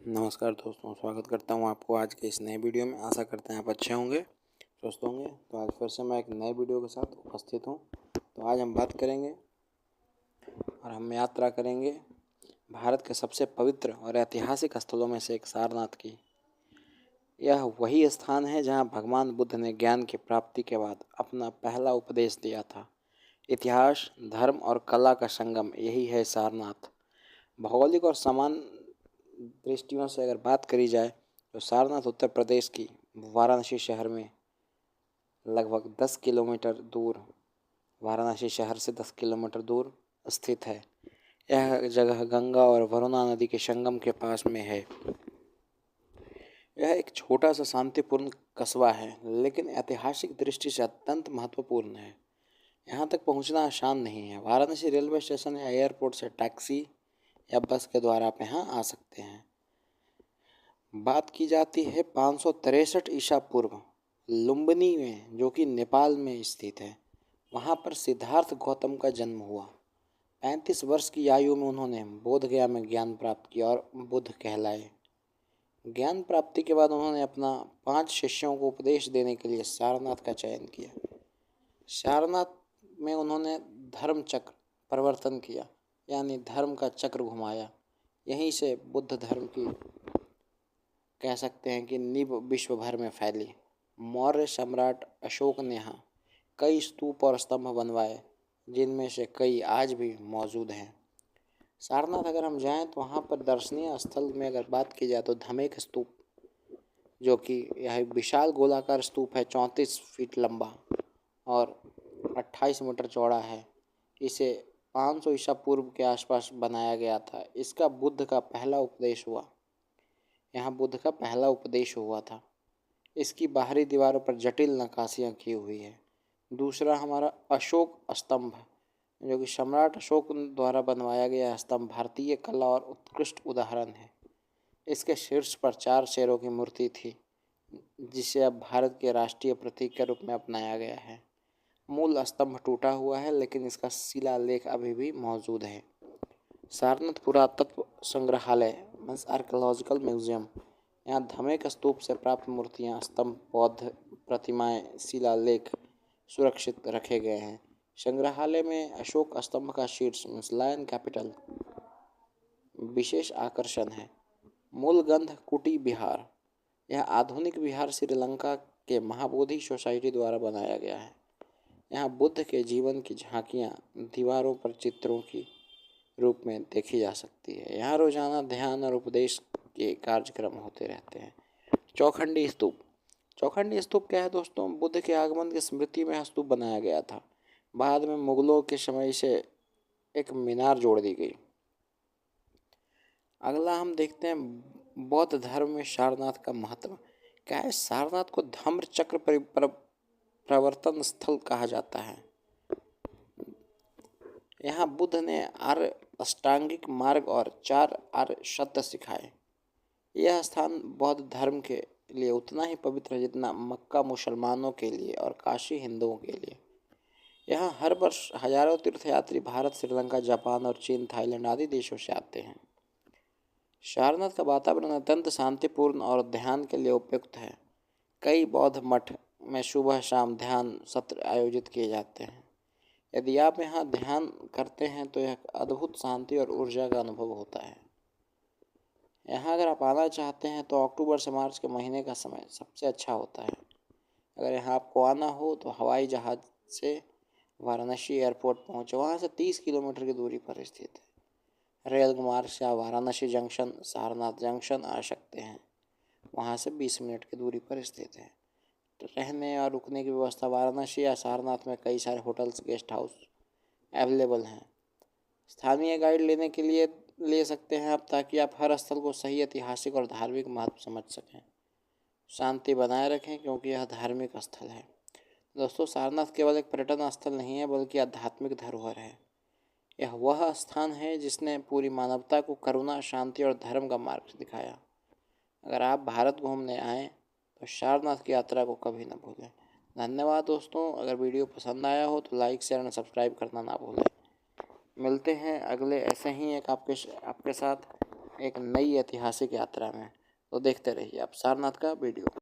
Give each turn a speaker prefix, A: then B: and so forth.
A: नमस्कार दोस्तों, स्वागत करता हूं आपको आज के इस नए वीडियो में। आशा करते हैं आप अच्छे होंगे, स्वस्थ होंगे। तो आज फिर से मैं एक नए वीडियो के साथ उपस्थित हूं। तो आज हम बात करेंगे और हम यात्रा करेंगे भारत के सबसे पवित्र और ऐतिहासिक स्थलों में से एक सारनाथ की। यह वही स्थान है जहां भगवान बुद्ध ने ज्ञान की प्राप्ति के बाद अपना पहला उपदेश दिया था। इतिहास, धर्म और कला का संगम यही है सारनाथ। भौगोलिक और सामान्य दृष्टियों से अगर बात करी जाए तो सारनाथ उत्तर प्रदेश की वाराणसी शहर में लगभग 10 किलोमीटर दूर वाराणसी शहर से 10 किलोमीटर दूर स्थित है। यह जगह गंगा और वरुणा नदी के संगम के पास में है। यह एक छोटा सा शांतिपूर्ण कस्बा है, लेकिन ऐतिहासिक दृष्टि से अत्यंत महत्वपूर्ण है। यहाँ तक पहुँचना आसान नहीं है। वाराणसी रेलवे स्टेशन या एयरपोर्ट से टैक्सी या बस के द्वारा आप यहाँ आ सकते हैं। बात की जाती है 563 ईसा पूर्व लुम्बिनी में, जो कि नेपाल में स्थित है। वहाँ पर सिद्धार्थ गौतम का जन्म हुआ। 35 वर्ष की आयु में उन्होंने बोधगया में ज्ञान प्राप्त किया और बुद्ध कहलाए। ज्ञान प्राप्ति के बाद उन्होंने अपना 5 शिष्यों को उपदेश देने के लिए सारनाथ का चयन किया। सारनाथ में उन्होंने धर्म चक्र परिवर्तन किया, यानी धर्म का चक्र घुमाया। यहीं से बुद्ध धर्म की कह सकते हैं कि नींव विश्व भर में फैली। मौर्य सम्राट अशोक ने यहाँ कई स्तूप और स्तंभ बनवाए, जिनमें से कई आज भी मौजूद हैं। सारनाथ अगर हम जाएं तो वहाँ पर दर्शनीय स्थल में अगर बात की जाए तो धमेक स्तूप, जो कि यह एक विशाल गोलाकार स्तूप है, 34 फीट लंबा और 28 मीटर चौड़ा है। इसे 500 ईसा पूर्व के आसपास बनाया गया था। इसका बुद्ध का पहला उपदेश हुआ। यहाँ बुद्ध का पहला उपदेश हुआ था। इसकी बाहरी दीवारों पर जटिल नक्काशियाँ की हुई है। दूसरा हमारा अशोक स्तंभ, जो कि सम्राट अशोक द्वारा बनवाया गया स्तंभ भारतीय कला और उत्कृष्ट उदाहरण है। इसके शीर्ष पर 4 शेरों की मूर्ति थी, जिसे अब भारत के राष्ट्रीय प्रतीक के रूप में अपनाया गया है। मूल स्तंभ टूटा हुआ है, लेकिन इसका शिलालेख अभी भी मौजूद है। सारनाथ पुरातत्व संग्रहालय मीन्स आर्कियोलॉजिकल म्यूजियम, यहाँ धमेक स्तूप से प्राप्त मूर्तियाँ, स्तंभ, बौद्ध प्रतिमाएं, शिलालेख सुरक्षित रखे गए हैं। संग्रहालय में अशोक स्तंभ का शीर्ष मीन्स लायन कैपिटल विशेष आकर्षण है। मूलगंध कुटी विहार, यह आधुनिक विहार श्रीलंका के महाबोधि सोसाइटी द्वारा बनाया गया है। यहाँ बुद्ध के जीवन की झांकियाँ दीवारों पर चित्रों की रूप में देखी जा सकती है। यहाँ रोजाना ध्यान और उपदेश के कार्यक्रम होते रहते हैं। चौखंडी स्तूप, चौखंडी स्तूप क्या है दोस्तों? बुद्ध के आगमन की स्मृति में स्तूप बनाया गया था। बाद में मुगलों के समय से एक मीनार जोड़ दी गई। अगला हम देखते हैं बौद्ध धर्म में सारनाथ का महत्व क्या है। सारनाथ को धम्म चक्र प्रवर्तन स्थल कहा जाता है। यहाँ बुद्ध ने आर्य अष्टांगिक मार्ग और 4 आर्य सत्य सिखाए। यह स्थान बौद्ध धर्म के लिए उतना ही पवित्र है जितना मक्का मुसलमानों के लिए और काशी हिंदुओं के लिए। यहाँ हर वर्ष हजारों तीर्थयात्री भारत, श्रीलंका, जापान और चीन, थाईलैंड आदि देशों से आते हैं। सारनाथ का वातावरण अत्यंत शांतिपूर्ण और ध्यान के लिए उपयुक्त है। कई बौद्ध मठ में सुबह शाम ध्यान सत्र आयोजित किए जाते हैं। यदि आप यहाँ ध्यान करते हैं तो यह अद्भुत शांति और ऊर्जा का अनुभव होता है। यहाँ अगर आप आना चाहते हैं तो अक्टूबर से मार्च के महीने का समय सबसे अच्छा होता है। अगर यहाँ आपको आना हो तो हवाई जहाज़ से वाराणसी एयरपोर्ट पहुँचे, वहाँ से 30 किलोमीटर की दूरी पर स्थित है। रेल मार्ग से आप वाराणसी जंक्शन, सारनाथ जंक्शन आ सकते हैं, वहाँ से 20 मिनट की दूरी पर स्थित है। रहने और रुकने की व्यवस्था वाराणसी या सारनाथ में कई सारे होटल्स, गेस्ट हाउस अवेलेबल हैं। स्थानीय गाइड लेने के लिए ले सकते हैं आप, ताकि आप हर स्थल को सही ऐतिहासिक और धार्मिक महत्व समझ सकें। शांति बनाए रखें, क्योंकि यह धार्मिक स्थल है। दोस्तों, सारनाथ केवल एक पर्यटन स्थल नहीं है, बल्कि आध्यात्मिक धरोहर है। यह वह स्थान है जिसने पूरी मानवता को करुणा, शांति और धर्म का मार्ग दिखाया। अगर आप भारत घूमने आएँ तो सारनाथ की यात्रा को कभी न भूलें। धन्यवाद दोस्तों। अगर वीडियो पसंद आया हो तो लाइक, शेयर और सब्सक्राइब करना ना भूलें। मिलते हैं अगले ऐसे ही एक आपके साथ एक नई ऐतिहासिक यात्रा में। तो देखते रहिए आप सारनाथ का वीडियो।